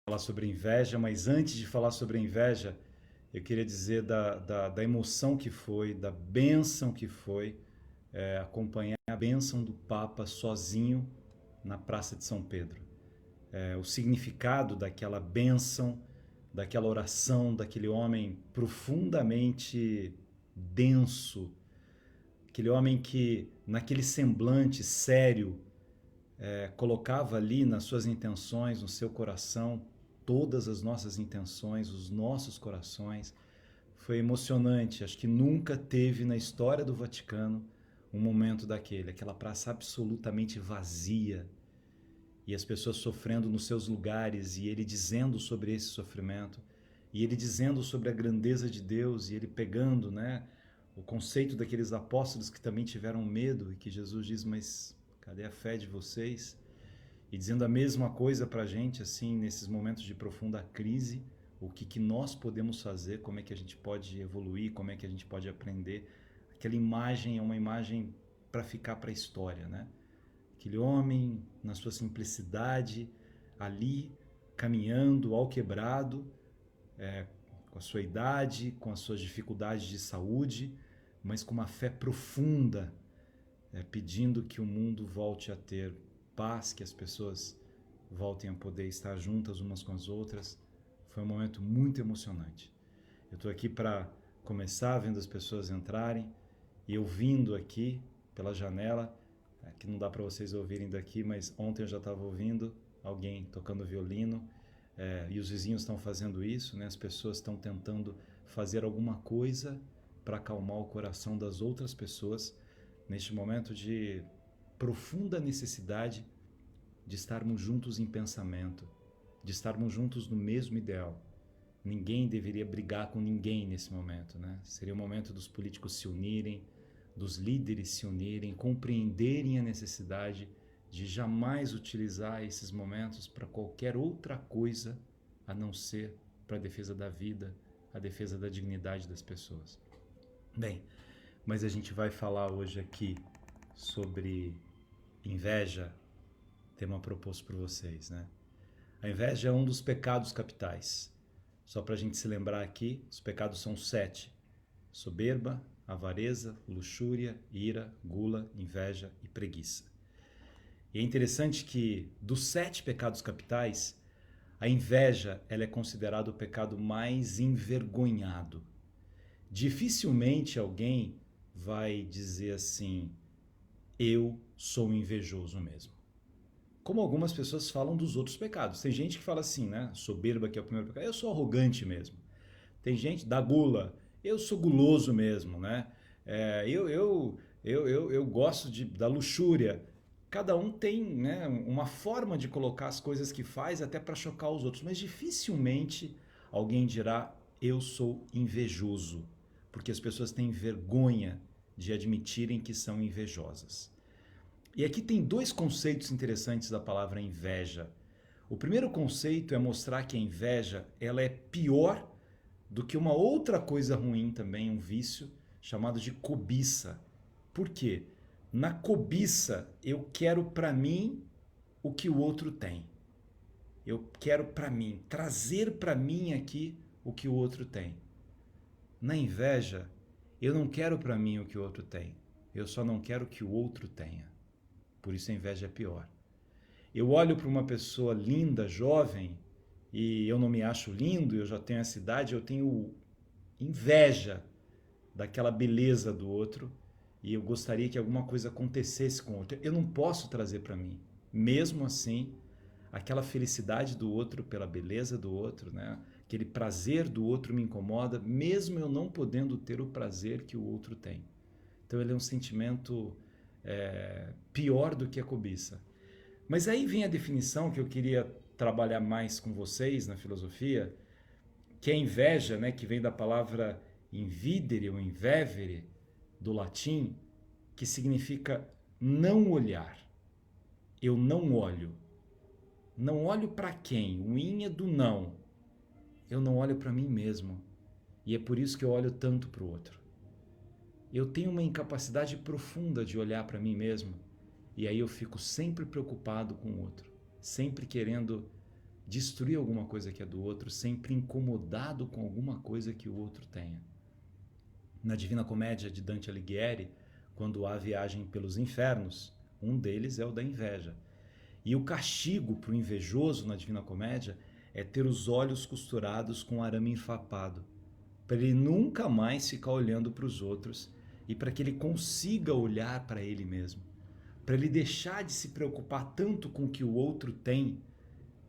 Falar sobre inveja, mas antes de falar sobre a inveja, eu queria dizer da emoção que foi, da bênção que foi acompanhar a bênção do Papa sozinho na Praça de São Pedro. O significado daquela bênção, daquela oração, daquele homem profundamente denso, aquele homem que, naquele semblante sério, colocava ali nas suas intenções, no seu coração, todas as nossas intenções, os nossos corações. Foi emocionante. Acho que nunca teve na história do Vaticano um momento daquele, aquela praça absolutamente vazia e as pessoas sofrendo nos seus lugares e ele dizendo sobre esse sofrimento e ele dizendo sobre a grandeza de Deus e ele pegando, né, o conceito daqueles apóstolos que também tiveram medo e que Jesus diz, mas cadê a fé de vocês? E dizendo a mesma coisa para a gente, assim, nesses momentos de profunda crise, o que nós podemos fazer, como é que a gente pode evoluir, como é que a gente pode aprender. Aquela imagem é uma imagem para ficar para a história, né? Aquele homem, na sua simplicidade, ali, caminhando ao quebrado, com a sua idade, com as suas dificuldades de saúde, mas com uma fé profunda, pedindo que o mundo volte a ter paz, que as pessoas voltem a poder estar juntas umas com as outras. Foi um momento muito emocionante. Eu estou aqui para começar vendo as pessoas entrarem e ouvindo aqui pela janela, que não dá para vocês ouvirem daqui, mas ontem eu já estava ouvindo alguém tocando violino, e os vizinhos estão fazendo isso, né? As pessoas estão tentando fazer alguma coisa para acalmar o coração das outras pessoas neste momento de profunda necessidade de estarmos juntos em pensamento, de estarmos juntos no mesmo ideal. Ninguém deveria brigar com ninguém nesse momento, né? Seria o momento dos políticos se unirem, dos líderes se unirem, compreenderem a necessidade de jamais utilizar esses momentos para qualquer outra coisa a não ser para a defesa da vida, a defesa da dignidade das pessoas. Bem, mas a gente vai falar hoje aqui sobre inveja, tema proposto por vocês, né? A inveja é um dos pecados capitais. Só para a gente se lembrar aqui, os pecados são 7: soberba, avareza, luxúria, ira, gula, inveja e preguiça. E é interessante que dos 7 pecados capitais, a inveja ela é considerada o pecado mais envergonhado. Dificilmente alguém vai dizer assim, eu sou invejoso mesmo. Como algumas pessoas falam dos outros pecados. Tem gente que fala assim, né? Soberba, que é o primeiro pecado, eu sou arrogante mesmo. Tem gente da gula, eu sou guloso mesmo, né? Eu gosto da luxúria. Cada um tem, né, uma forma de colocar as coisas que faz até para chocar os outros, mas dificilmente alguém dirá eu sou invejoso, porque as pessoas têm vergonha de admitirem que são invejosas. E aqui tem 2 conceitos interessantes da palavra inveja. O primeiro conceito é mostrar que a inveja ela é pior do que uma outra coisa ruim também, um vício, chamado de cobiça. Por quê? Na cobiça, eu quero para mim o que o outro tem. Eu quero para mim, trazer para mim aqui o que o outro tem. Na inveja, eu não quero para mim o que o outro tem. Eu só não quero que o outro tenha. Por isso a inveja é pior. Eu olho para uma pessoa linda, jovem, e eu não me acho lindo, eu já tenho essa idade, eu tenho inveja daquela beleza do outro e eu gostaria que alguma coisa acontecesse com o outro. Eu não posso trazer para mim. Mesmo assim, aquela felicidade do outro pela beleza do outro, né? Aquele prazer do outro me incomoda, mesmo eu não podendo ter o prazer que o outro tem. Então ele é um sentimento pior do que a cobiça. Mas aí vem a definição que eu queria trabalhar mais com vocês na filosofia, que é a inveja, né, que vem da palavra invidere ou invevere, do latim, que significa não olhar. Eu não olho. Não olho para quem? O in é do não. Eu não olho para mim mesmo. E é por isso que eu olho tanto para o outro. Eu tenho uma incapacidade profunda de olhar para mim mesmo. E aí eu fico sempre preocupado com o outro. Sempre querendo destruir alguma coisa que é do outro, sempre incomodado com alguma coisa que o outro tenha. Na Divina Comédia de Dante Alighieri, quando há viagem pelos infernos, um deles é o da inveja. E o castigo para o invejoso na Divina Comédia é ter os olhos costurados com arame enfapado, para ele nunca mais ficar olhando para os outros e para que ele consiga olhar para ele mesmo, para ele deixar de se preocupar tanto com o que o outro tem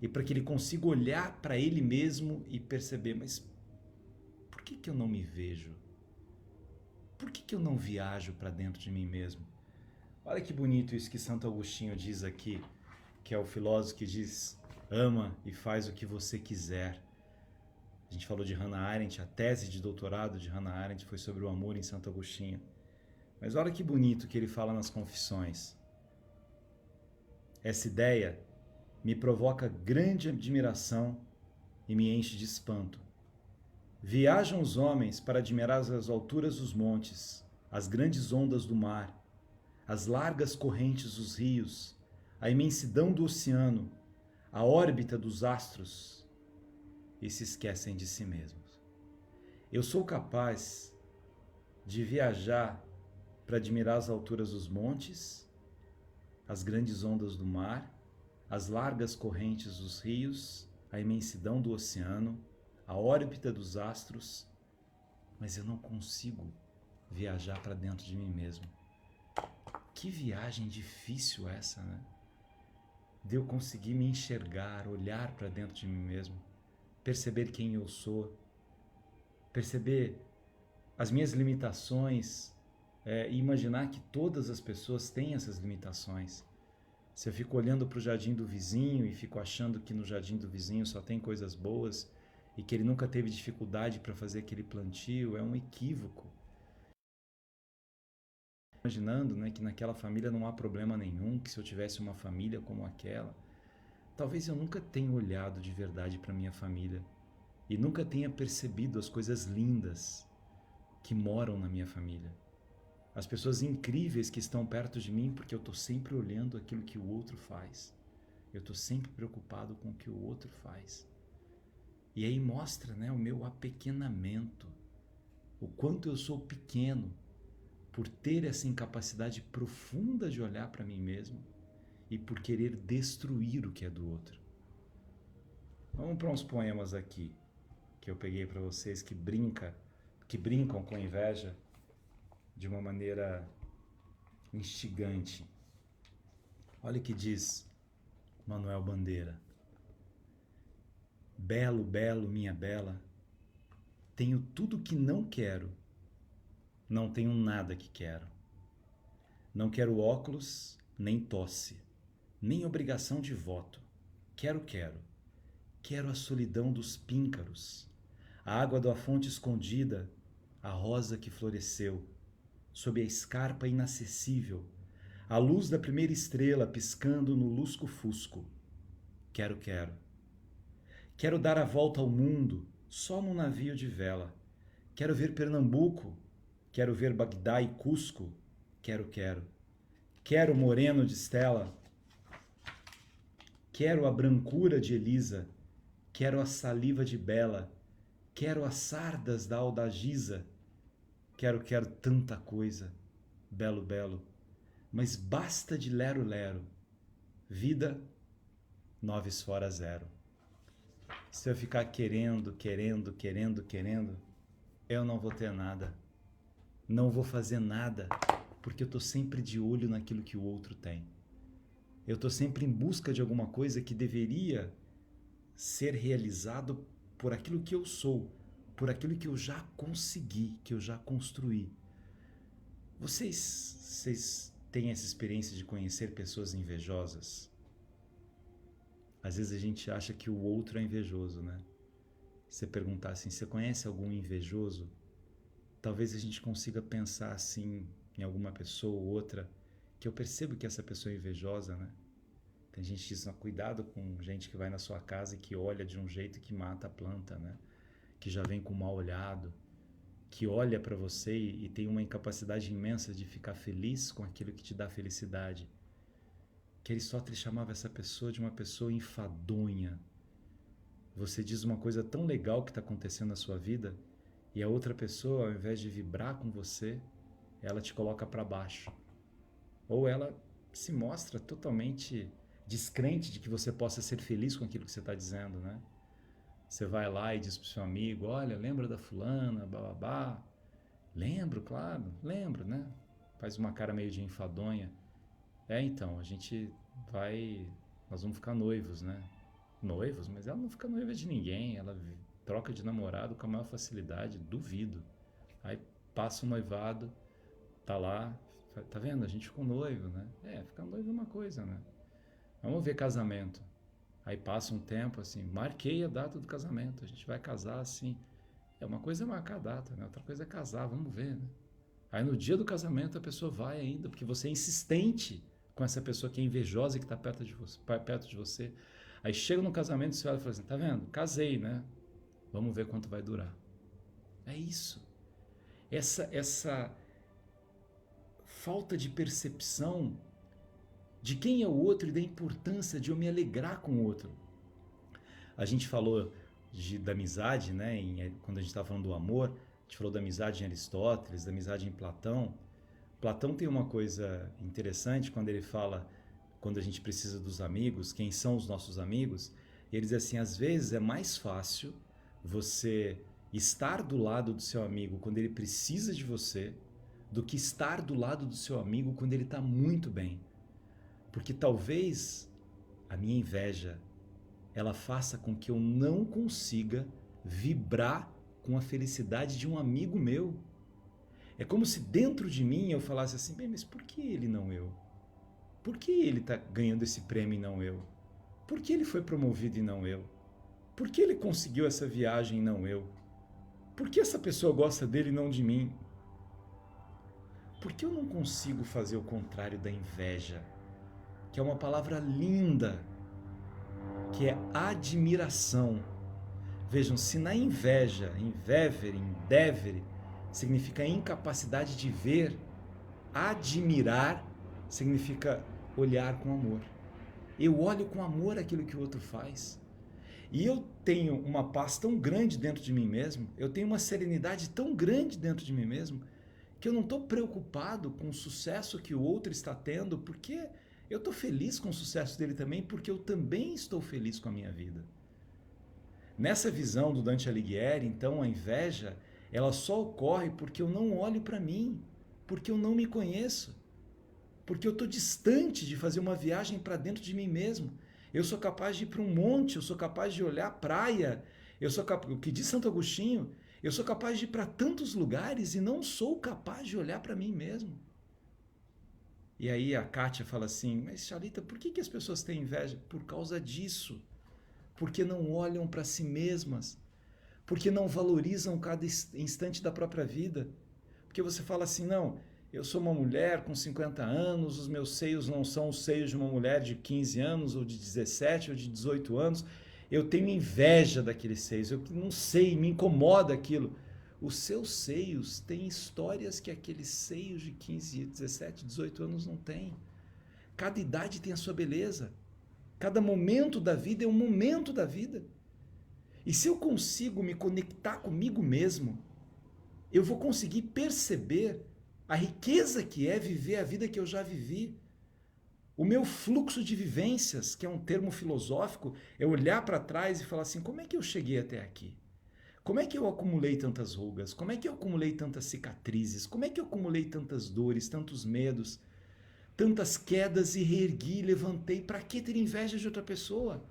e para que ele consiga olhar para ele mesmo e perceber, mas por que eu não me vejo? Por que eu não viajo para dentro de mim mesmo? Olha que bonito isso que Santo Agostinho diz aqui, que é o filósofo que diz: ama e faz o que você quiser. A gente falou de Hannah Arendt, a tese de doutorado de Hannah Arendt foi sobre o amor em Santo Agostinho. Mas olha que bonito que ele fala nas Confissões. Essa ideia me provoca grande admiração e me enche de espanto. Viajam os homens para admirar as alturas dos montes, as grandes ondas do mar, as largas correntes dos rios, a imensidão do oceano, a órbita dos astros, e se esquecem de si mesmos. Eu sou capaz de viajar para admirar as alturas dos montes, as grandes ondas do mar, as largas correntes dos rios, a imensidão do oceano, a órbita dos astros, mas eu não consigo viajar para dentro de mim mesmo. Que viagem difícil essa, né? De eu conseguir me enxergar, olhar para dentro de mim mesmo, perceber quem eu sou, perceber as minhas limitações, e imaginar que todas as pessoas têm essas limitações. Se eu fico olhando para o jardim do vizinho e fico achando que no jardim do vizinho só tem coisas boas e que ele nunca teve dificuldade para fazer aquele plantio, é um equívoco. Imaginando, né, que naquela família não há problema nenhum, que se eu tivesse uma família como aquela, talvez eu nunca tenha olhado de verdade para minha família e nunca tenha percebido as coisas lindas que moram na minha família. As pessoas incríveis que estão perto de mim, porque eu estou sempre olhando aquilo que o outro faz. Eu estou sempre preocupado com o que o outro faz. E aí mostra, né, o meu apequenamento, o quanto eu sou pequeno por ter essa incapacidade profunda de olhar para mim mesmo e por querer destruir o que é do outro. Vamos para uns poemas aqui que eu peguei para vocês que brincam com inveja de uma maneira instigante. Olha o que diz Manuel Bandeira. Belo, belo, minha bela, tenho tudo que não quero, não tenho nada que quero. Não quero óculos, nem tosse, nem obrigação de voto. Quero. Quero a solidão dos píncaros, a água da fonte escondida, a rosa que floresceu, sob a escarpa inacessível, a luz da primeira estrela piscando no lusco-fusco. Quero. Quero dar a volta ao mundo só num navio de vela. Quero ver Pernambuco, quero ver Bagdá e Cusco. Quero. Quero o moreno de Estela. Quero a brancura de Elisa. Quero a saliva de Bela. Quero as sardas da Aldagiza. Quero tanta coisa, belo, belo, mas basta de lero. Vida, 9 fora 0. Se eu ficar querendo, eu não vou ter nada. Não vou fazer nada, porque eu estou sempre de olho naquilo que o outro tem. Eu estou sempre em busca de alguma coisa que deveria ser realizado por aquilo que eu sou, por aquilo que eu já consegui, que eu já construí. Vocês têm essa experiência de conhecer pessoas invejosas? Às vezes a gente acha que o outro é invejoso, né? Se você perguntar assim, você conhece algum invejoso? Talvez a gente consiga pensar assim em alguma pessoa ou outra, que eu percebo que essa pessoa é invejosa, né? Tem gente que diz, cuidado com gente que vai na sua casa e que olha de um jeito que mata a planta, né? Que já vem com mal olhado, que olha para você e tem uma incapacidade imensa de ficar feliz com aquilo que te dá felicidade. Que Aristóteles chamava essa pessoa de uma pessoa enfadonha, você diz uma coisa tão legal que está acontecendo na sua vida e a outra pessoa, ao invés de vibrar com você, ela te coloca para baixo. Ou ela se mostra totalmente descrente de que você possa ser feliz com aquilo que você está dizendo, né? Você vai lá e diz pro seu amigo, olha, lembra da fulana, bababá. Lembro, claro, lembro, né? Faz uma cara meio de enfadonha. Então, nós vamos ficar noivos, né? Noivos? Mas ela não fica noiva de ninguém, ela troca de namorado com a maior facilidade, duvido. Aí passa o noivado, tá lá, tá vendo? A gente ficou noivo, né? Ficar noivo é uma coisa, né? Vamos ver casamento. Aí passa um tempo assim, marquei a data do casamento, a gente vai casar assim. Uma coisa é marcar a data, né? Outra coisa é casar, vamos ver, né? Aí no dia do casamento a pessoa vai ainda, porque você é insistente com essa pessoa que é invejosa e que está perto de você. Aí chega no casamento e você olha e fala assim, tá vendo? Casei, né? Vamos ver quanto vai durar. É isso. Essa falta de percepção de quem é o outro e da importância de eu me alegrar com o outro. A gente falou da amizade, né? Quando a gente estava falando do amor, a gente falou da amizade em Aristóteles, da amizade em Platão. Platão tem uma coisa interessante quando ele fala, quando a gente precisa dos amigos, quem são os nossos amigos, ele diz assim, às vezes é mais fácil você estar do lado do seu amigo quando ele precisa de você do que estar do lado do seu amigo quando ele está muito bem. Porque talvez a minha inveja ela faça com que eu não consiga vibrar com a felicidade de um amigo meu. É como se dentro de mim eu falasse assim, bem, mas por que ele não eu? Por que ele está ganhando esse prêmio e não eu? Por que ele foi promovido e não eu? Por que ele conseguiu essa viagem e não eu? Por que essa pessoa gosta dele e não de mim? Por que eu não consigo fazer o contrário da inveja? Que é uma palavra linda, que é admiração. Vejam, se na inveja, endeavere, significa incapacidade de ver, admirar significa olhar com amor. Eu olho com amor aquilo que o outro faz. E eu tenho uma paz tão grande dentro de mim mesmo, eu tenho uma serenidade tão grande dentro de mim mesmo, que eu não estou preocupado com o sucesso que o outro está tendo, porque eu estou feliz com o sucesso dele também, porque eu também estou feliz com a minha vida. Nessa visão do Dante Alighieri, então, a inveja, ela só ocorre porque eu não olho para mim, porque eu não me conheço, porque eu estou distante de fazer uma viagem para dentro de mim mesmo. Eu sou capaz de ir para um monte, eu sou capaz de olhar a praia, o que diz Santo Agostinho, eu sou capaz de ir para tantos lugares e não sou capaz de olhar para mim mesmo. E aí a Kátia fala assim, mas Chalita, por que as pessoas têm inveja? Por causa disso. Porque não olham para si mesmas. Porque não valorizam cada instante da própria vida. Porque você fala assim, não, eu sou uma mulher com 50 anos, os meus seios não são os seios de uma mulher de 15 anos, ou de 17, ou de 18 anos. Eu tenho inveja daqueles seios, eu não sei, me incomoda aquilo. Os seus seios têm histórias que aqueles seios de 15, 17, 18 anos não têm. Cada idade tem a sua beleza. Cada momento da vida é um momento da vida. E se eu consigo me conectar comigo mesmo, eu vou conseguir perceber a riqueza que é viver a vida que eu já vivi. O meu fluxo de vivências, que é um termo filosófico, é olhar para trás e falar assim, como é que eu cheguei até aqui? Como é que eu acumulei tantas rugas? Como é que eu acumulei tantas cicatrizes? Como é que eu acumulei tantas dores, tantos medos, tantas quedas e reergui, levantei? Para que ter inveja de outra pessoa?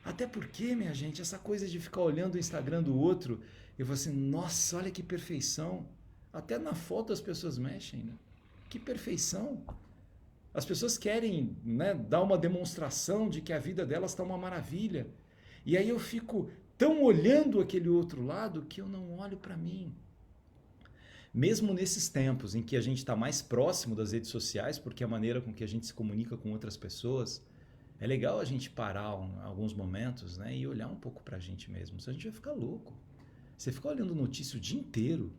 Até porque, minha gente, essa coisa de ficar olhando o Instagram do outro, eu vou assim, nossa, olha que perfeição. Até na foto as pessoas mexem, né? Que perfeição. As pessoas querem, né, dar uma demonstração de que a vida delas está uma maravilha. E aí eu fico tão olhando aquele outro lado que eu não olho para mim. Mesmo nesses tempos em que a gente está mais próximo das redes sociais, porque é a maneira com que a gente se comunica com outras pessoas, é legal a gente parar alguns momentos, né, e olhar um pouco para a gente mesmo. Senão a gente vai ficar louco. Você ficar olhando notícia o dia inteiro,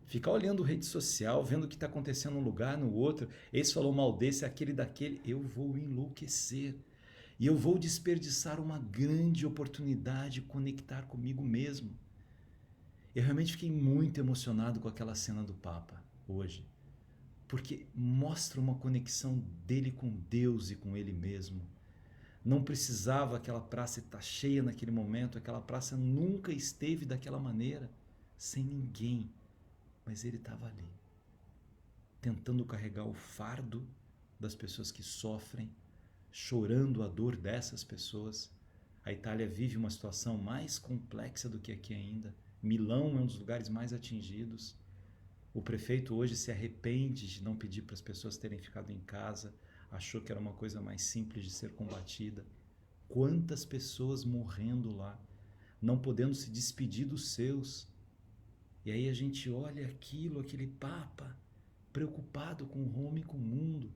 ficar olhando rede social, vendo o que está acontecendo num lugar, no outro, esse falou mal desse, aquele daquele, eu vou enlouquecer. E eu vou desperdiçar uma grande oportunidade de conectar comigo mesmo. Eu realmente fiquei muito emocionado com aquela cena do Papa hoje, porque mostra uma conexão dele com Deus e com ele mesmo. Não precisava aquela praça estar cheia naquele momento, aquela praça nunca esteve daquela maneira, sem ninguém, mas ele estava ali, tentando carregar o fardo das pessoas que sofrem, chorando a dor dessas pessoas. A Itália vive uma situação mais complexa do que aqui ainda. Milão é um dos lugares mais atingidos. O prefeito hoje se arrepende de não pedir para as pessoas terem ficado em casa, achou que era uma coisa mais simples de ser combatida. Quantas pessoas morrendo lá, não podendo se despedir dos seus. E aí a gente olha aquilo, aquele Papa, preocupado com Roma e com o mundo,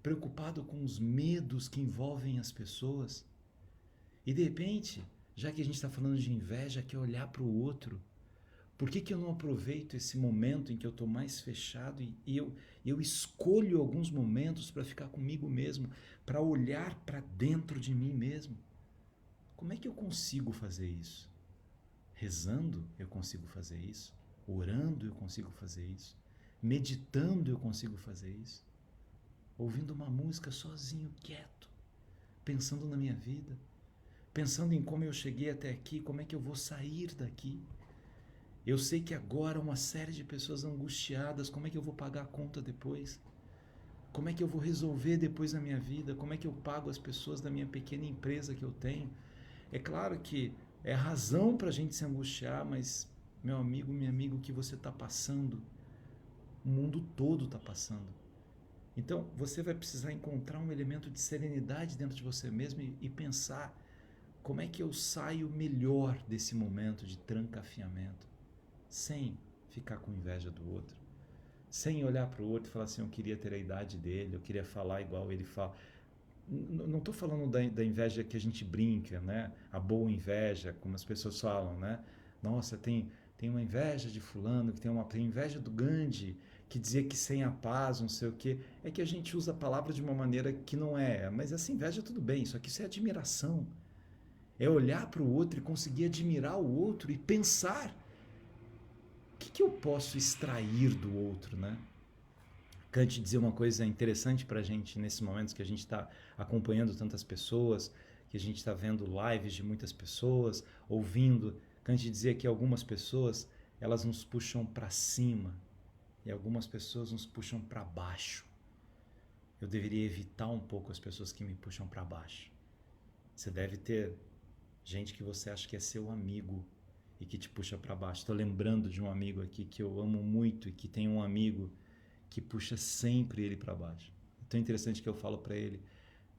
preocupado com os medos que envolvem as pessoas. E de repente, já que a gente está falando de inveja, quer olhar para o outro. Por que eu não aproveito esse momento em que eu estou mais fechado e eu escolho alguns momentos para ficar comigo mesmo, para olhar para dentro de mim mesmo? Como é que eu consigo fazer isso? Rezando eu consigo fazer isso? Orando eu consigo fazer isso? Meditando eu consigo fazer isso? Ouvindo uma música sozinho, quieto, pensando na minha vida, pensando em como eu cheguei até aqui, como é que eu vou sair daqui? Eu sei que agora uma série de pessoas angustiadas, como é que eu vou pagar a conta depois? Como é que eu vou resolver depois na minha vida? Como é que eu pago as pessoas da minha pequena empresa que eu tenho? É claro que é razão para a gente se angustiar, mas, meu amigo, minha amiga, o que você está passando, o mundo todo está passando. Então, você vai precisar encontrar um elemento de serenidade dentro de você mesmo e pensar como é que eu saio melhor desse momento de trancafiamento, sem ficar com inveja do outro, sem olhar para o outro e falar assim, eu queria ter a idade dele, eu queria falar igual ele fala. Não estou falando da inveja que a gente brinca, né? A boa inveja, como as pessoas falam, né? Nossa, tem uma inveja de fulano, que tem inveja do Gandhi, que dizia que sem a paz, não sei o quê. É que a gente usa a palavra de uma maneira que não é. Mas essa inveja tudo bem, só que isso é admiração. É olhar para o outro e conseguir admirar o outro e pensar o que eu posso extrair do outro, né? Kant dizia uma coisa interessante para a gente nesses momentos que a gente está acompanhando tantas pessoas, que a gente está vendo lives de muitas pessoas, ouvindo. Kant dizia que algumas pessoas elas nos puxam para cima e algumas pessoas nos puxam para baixo. Eu deveria evitar um pouco as pessoas que me puxam para baixo. Você deve ter gente que você acha que é seu amigo e que te puxa para baixo. Estou lembrando de um amigo aqui que eu amo muito e que tem um amigo que puxa sempre ele para baixo. É tão interessante que eu falo para ele,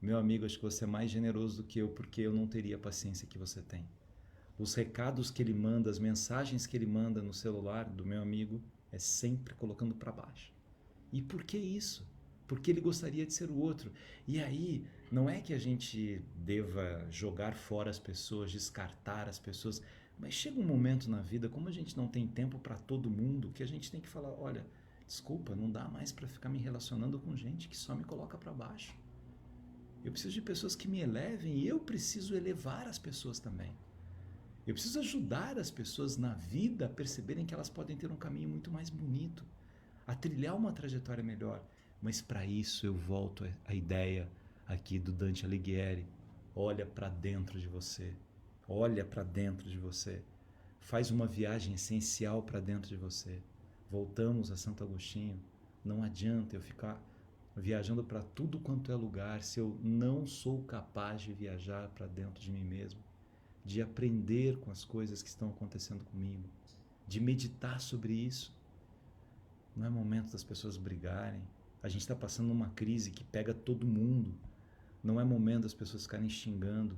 meu amigo, acho que você é mais generoso do que eu, porque eu não teria a paciência que você tem. Os recados que ele manda, as mensagens que ele manda no celular do meu amigo, é sempre colocando para baixo. E por que isso? Porque ele gostaria de ser o outro. E aí, não é que a gente deva jogar fora as pessoas, descartar as pessoas, mas chega um momento na vida, como a gente não tem tempo para todo mundo, que a gente tem que falar, olha, desculpa, não dá mais para ficar me relacionando com gente que só me coloca para baixo. Eu preciso de pessoas que me elevem e eu preciso elevar as pessoas também. Eu preciso ajudar as pessoas na vida a perceberem que elas podem ter um caminho muito mais bonito, a trilhar uma trajetória melhor. Mas para isso eu volto à ideia aqui do Dante Alighieri. Olha para dentro de você. Olha para dentro de você. Faz uma viagem essencial para dentro de você. Voltamos a Santo Agostinho. Não adianta eu ficar viajando para tudo quanto é lugar se eu não sou capaz de viajar para dentro de mim mesmo, de aprender com as coisas que estão acontecendo comigo, de meditar sobre isso. Não é momento das pessoas brigarem. A gente está passando uma crise que pega todo mundo. Não é momento das pessoas ficarem xingando.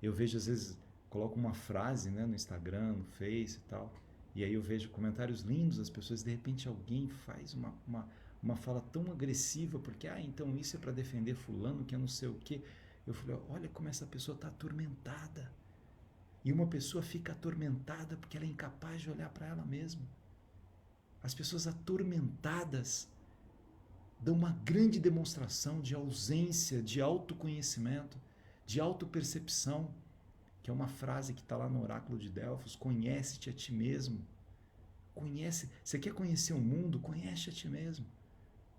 Eu vejo, às vezes, coloco uma frase, né, no Instagram, no Face e tal, e aí eu vejo comentários lindos das pessoas, de repente alguém faz uma fala tão agressiva, porque, então isso é para defender fulano, que é não sei o quê. Eu falei, olha como essa pessoa está atormentada. E uma pessoa fica atormentada porque ela é incapaz de olhar para ela mesma. As pessoas atormentadas dão uma grande demonstração de ausência de autoconhecimento. de autopercepção, que é uma frase que está lá no oráculo de Delfos: conhece-te a ti mesmo. Você quer conhecer o mundo? Conhece a ti mesmo.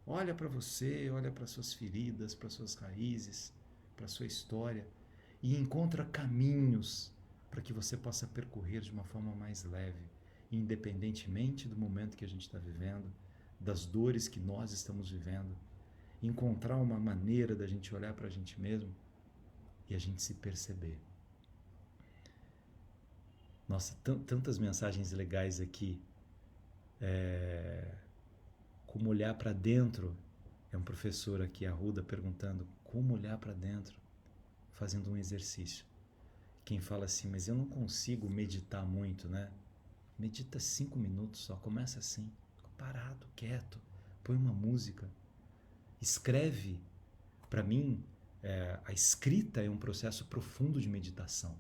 Olha para você, olha para suas feridas, para suas raízes, para sua história e encontra caminhos para que você possa percorrer de uma forma mais leve, independentemente do momento que a gente está vivendo, das dores que nós estamos vivendo. Encontrar uma maneira da gente olhar para a gente mesmo e a gente se perceber. Nossa, tantas mensagens legais aqui. Como olhar para dentro. É um professor aqui, Arruda, perguntando como olhar para dentro, fazendo um exercício. Quem fala assim, mas eu não consigo meditar muito, né? Medita 5 minutos só, começa assim, parado, quieto, põe uma música, escreve. Para mim, a escrita é um processo profundo de meditação.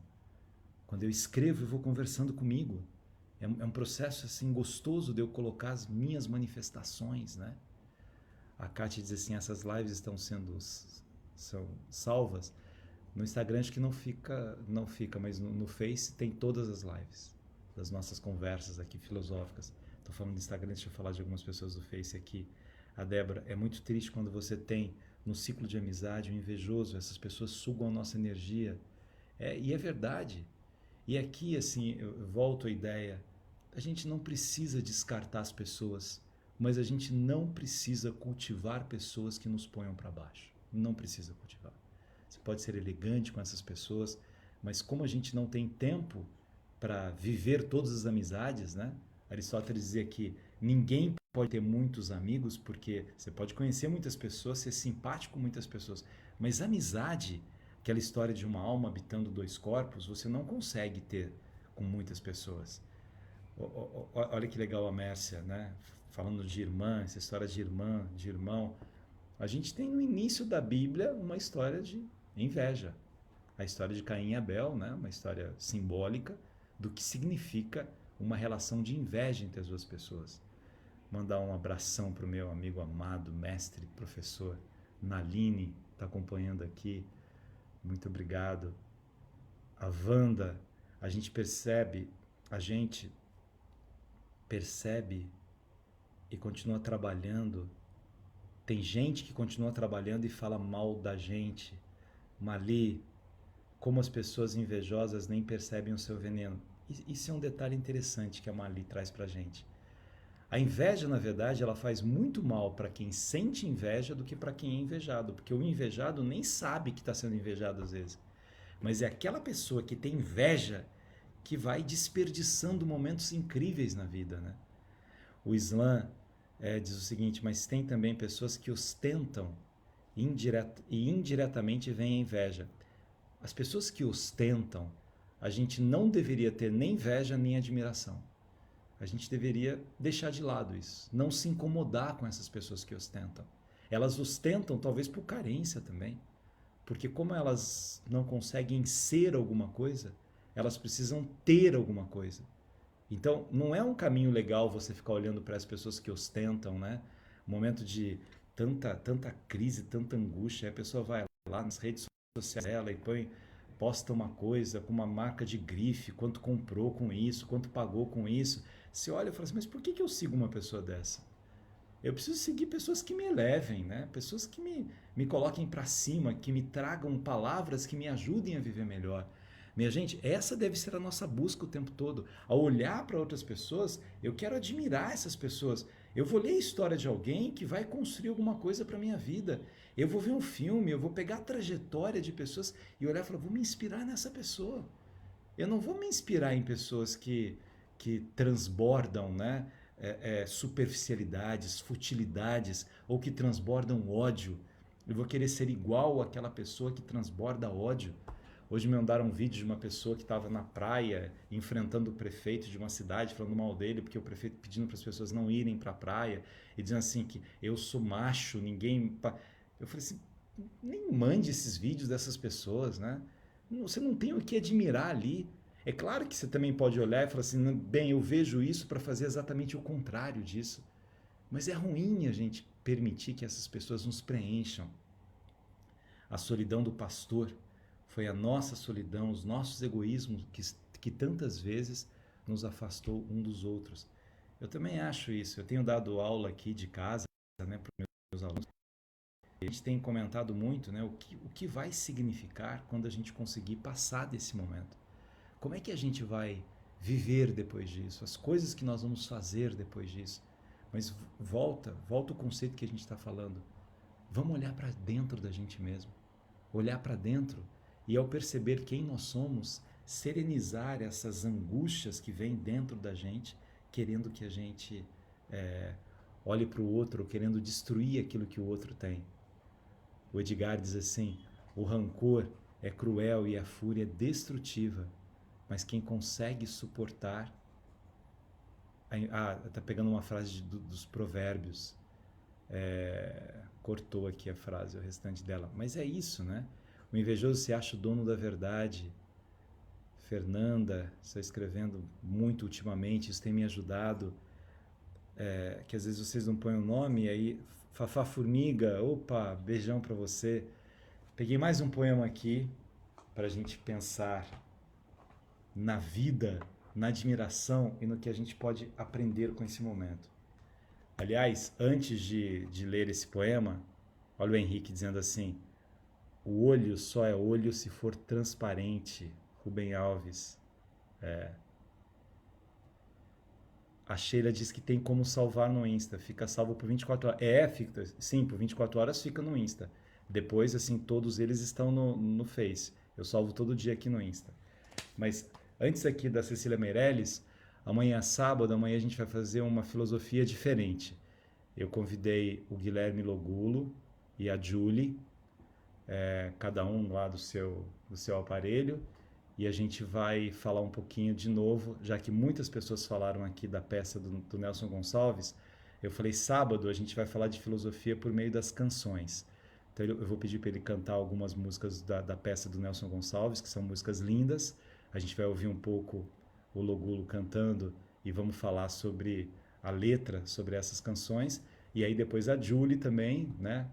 Quando eu escrevo, eu vou conversando comigo. É um processo assim gostoso de eu colocar as minhas manifestações, né? A Kátia diz assim, essas lives são salvas. No Instagram acho que não fica, mas no Face tem todas as lives das nossas conversas aqui filosóficas. Estou falando do Instagram, deixa eu falar de algumas pessoas do Face aqui. A Débora, é muito triste quando você tem no ciclo de amizade um invejoso, essas pessoas sugam a nossa energia. E é verdade. E aqui, assim, eu volto à ideia, a gente não precisa descartar as pessoas, mas a gente não precisa cultivar pessoas que nos ponham para baixo. Não precisa cultivar. Você pode ser elegante com essas pessoas, mas como a gente não tem tempo para viver todas as amizades, né? Aristóteles dizia que ninguém pode ter muitos amigos, porque você pode conhecer muitas pessoas, ser simpático com muitas pessoas, mas amizade, aquela história de uma alma habitando 2 corpos, você não consegue ter com muitas pessoas. Olha que legal a Mércia, né? Falando de irmã, essa história de irmã, de irmão. A gente tem no início da Bíblia uma história de inveja. A história de Caim e Abel, né? Uma história simbólica do que significa uma relação de inveja entre as duas pessoas. Mandar um abração para o meu amigo amado, mestre, professor Naline, está acompanhando aqui. Muito obrigado. A Wanda, a gente percebe e continua trabalhando. Tem gente que continua trabalhando e fala mal da gente. Mali, como as pessoas invejosas nem percebem o seu veneno. Isso é um detalhe interessante que a Mali traz pra gente. A inveja, na verdade, ela faz muito mal para quem sente inveja do que para quem é invejado, porque o invejado nem sabe que está sendo invejado às vezes. Mas é aquela pessoa que tem inveja que vai desperdiçando momentos incríveis na vida, né? O Islã diz o seguinte, mas tem também pessoas que ostentam e indiretamente vem a inveja. As pessoas que ostentam, a gente não deveria ter nem inveja nem admiração. A gente deveria deixar de lado isso, não se incomodar com essas pessoas que ostentam. Elas ostentam talvez por carência também, porque como elas não conseguem ser alguma coisa, elas precisam ter alguma coisa. Então, não é um caminho legal você ficar olhando para as pessoas que ostentam, né? Momento de tanta crise, tanta angústia, a pessoa vai lá nas redes sociais dela e posta uma coisa com uma marca de grife, quanto comprou com isso, quanto pagou com isso. Você olha e fala assim, mas por que eu sigo uma pessoa dessa? Eu preciso seguir pessoas que me elevem, né? Pessoas que me coloquem para cima, que me tragam palavras que me ajudem a viver melhor. Minha gente, essa deve ser a nossa busca o tempo todo. Ao olhar para outras pessoas, eu quero admirar essas pessoas. Eu vou ler a história de alguém que vai construir alguma coisa para minha vida. Eu vou ver um filme, eu vou pegar a trajetória de pessoas e olhar e falar, vou me inspirar nessa pessoa. Eu não vou me inspirar em pessoas que transbordam, né? Superficialidades, futilidades, ou que transbordam ódio. Eu vou querer ser igual àquela pessoa que transborda ódio. Hoje me mandaram um vídeo de uma pessoa que estava na praia enfrentando o prefeito de uma cidade, falando mal dele, porque o prefeito pedindo para as pessoas não irem para a praia, e dizendo assim que eu sou macho, ninguém... Eu falei assim, nem mande esses vídeos dessas pessoas, né? Você não tem o que admirar ali. É claro que você também pode olhar e falar assim, bem, eu vejo isso para fazer exatamente o contrário disso. Mas é ruim a gente permitir que essas pessoas nos preencham. A solidão do pastor Foi a nossa solidão, os nossos egoísmos que tantas vezes nos afastou um dos outros. Eu também acho isso. Eu tenho dado aula aqui de casa, né, para os meus alunos. A gente tem comentado muito, né, o que vai significar quando a gente conseguir passar desse momento. Como é que a gente vai viver depois disso? As coisas que nós vamos fazer depois disso. Mas volta o conceito que a gente está falando. Vamos olhar para dentro da gente mesmo. Olhar para dentro e, ao perceber quem nós somos, serenizar essas angústias que vêm dentro da gente, querendo que a gente olhe para o outro, querendo destruir aquilo que o outro tem. O Edgar diz assim: o rancor é cruel e a fúria é destrutiva, mas quem consegue suportar. Tá pegando uma frase dos Provérbios. Cortou aqui a frase, o restante dela. Mas é isso, né? O invejoso se acha o dono da verdade. Fernanda está escrevendo muito ultimamente, isso tem me ajudado. Que às vezes vocês não põem o nome, aí Fafá Formiga, opa, beijão para você. Peguei mais um poema aqui para a gente pensar na vida, na admiração e no que a gente pode aprender com esse momento. Aliás, antes de ler esse poema, olha o Henrique dizendo assim: o olho só é olho se for transparente. Rubem Alves. A Sheila diz que tem como salvar no Insta. Fica salvo por 24 horas. Sim, por 24 horas fica no Insta. Depois, assim, todos eles estão no Face. Eu salvo todo dia aqui no Insta. Mas antes aqui da Cecília Meirelles, amanhã sábado, amanhã a gente vai fazer uma filosofia diferente. Eu convidei o Guilherme Logulo e a Julie, cada um lá do seu aparelho, e a gente vai falar um pouquinho de novo, já que muitas pessoas falaram aqui da peça do Nelson Gonçalves. Eu falei, sábado a gente vai falar de filosofia por meio das canções. Então eu vou pedir para ele cantar algumas músicas da peça do Nelson Gonçalves, que são músicas lindas. A gente vai ouvir um pouco o Logulo cantando e vamos falar sobre a letra, sobre essas canções. E aí depois a Julie também, né,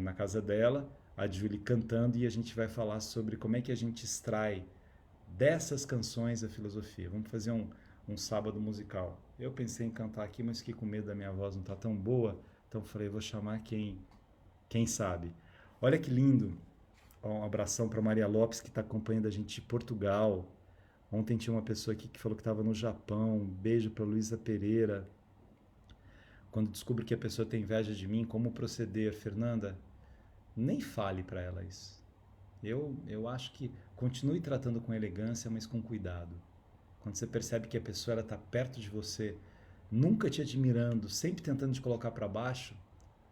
na casa dela, a Julie cantando, e a gente vai falar sobre como é que a gente extrai dessas canções a filosofia. Vamos fazer um sábado musical. Eu pensei em cantar aqui, mas fiquei com medo da minha voz não estar tão boa, então falei, vou chamar quem sabe. Olha que lindo. Um abração para Maria Lopes, que está acompanhando a gente de Portugal. Ontem tinha uma pessoa aqui que falou que estava no Japão. Um beijo para Luísa Pereira. Quando descubro que a pessoa tem inveja de mim, como proceder? Fernanda, nem fale para ela isso. Eu acho que continue tratando com elegância, mas com cuidado. Quando você percebe que a pessoa está perto de você, nunca te admirando, sempre tentando te colocar para baixo,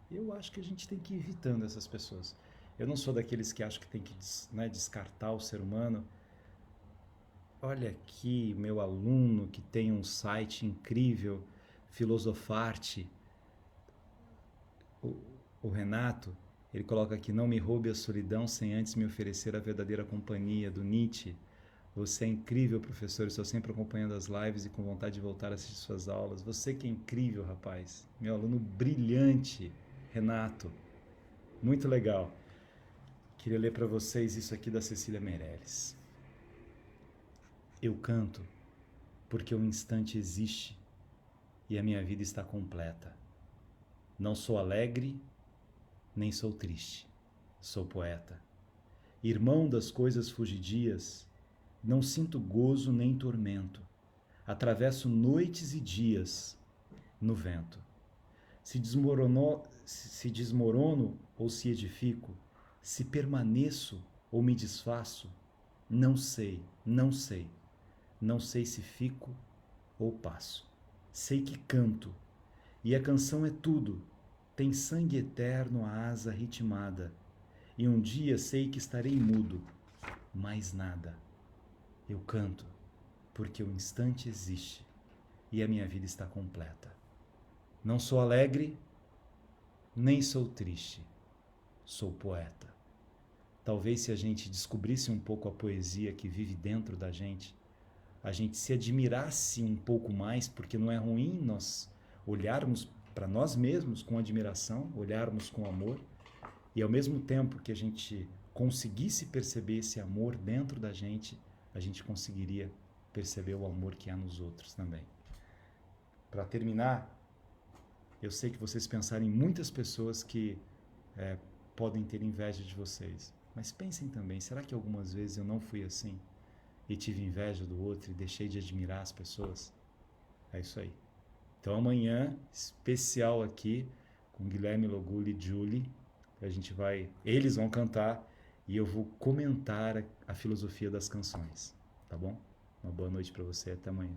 eu acho que a gente tem que ir evitando essas pessoas. Eu não sou daqueles que acham que tem que descartar o ser humano. Olha aqui, meu aluno que tem um site incrível, Filosofarte, o Renato, ele coloca aqui: não me roube a solidão sem antes me oferecer a verdadeira companhia, do Nietzsche. Você é incrível, professor, estou sempre acompanhando as lives e com vontade de voltar a assistir suas aulas. Você que é incrível, rapaz. Meu aluno brilhante, Renato. Muito legal. Queria ler para vocês isso aqui da Cecília Meirelles. Eu canto porque o instante existe e a minha vida está completa. Não sou alegre, nem sou triste. Sou poeta. Irmão das coisas fugidias, não sinto gozo nem tormento. Atravesso noites e dias no vento. Se desmorono ou se edifico, se permaneço ou me desfaço, não sei, não sei. Não sei se fico ou passo. Sei que canto, e a canção é tudo. Tem sangue eterno a asa ritmada. E um dia sei que estarei mudo, mais nada. Eu canto, porque o instante existe e a minha vida está completa. Não sou alegre, nem sou triste. Sou poeta. Talvez se a gente descobrisse um pouco a poesia que vive dentro da gente, a gente se admirasse um pouco mais, porque não é ruim nós olharmos para nós mesmos com admiração, olharmos com amor, e ao mesmo tempo que a gente conseguisse perceber esse amor dentro da gente, a gente conseguiria perceber o amor que há nos outros também. Para terminar, eu sei que vocês pensaram em muitas pessoas que podem ter inveja de vocês, mas pensem também, será que algumas vezes eu não fui assim? E tive inveja do outro e deixei de admirar as pessoas? É isso aí. Então amanhã, especial aqui, com Guilherme Loguli e Julie, eles vão cantar e eu vou comentar a filosofia das canções, tá bom? Uma boa noite para você, até amanhã.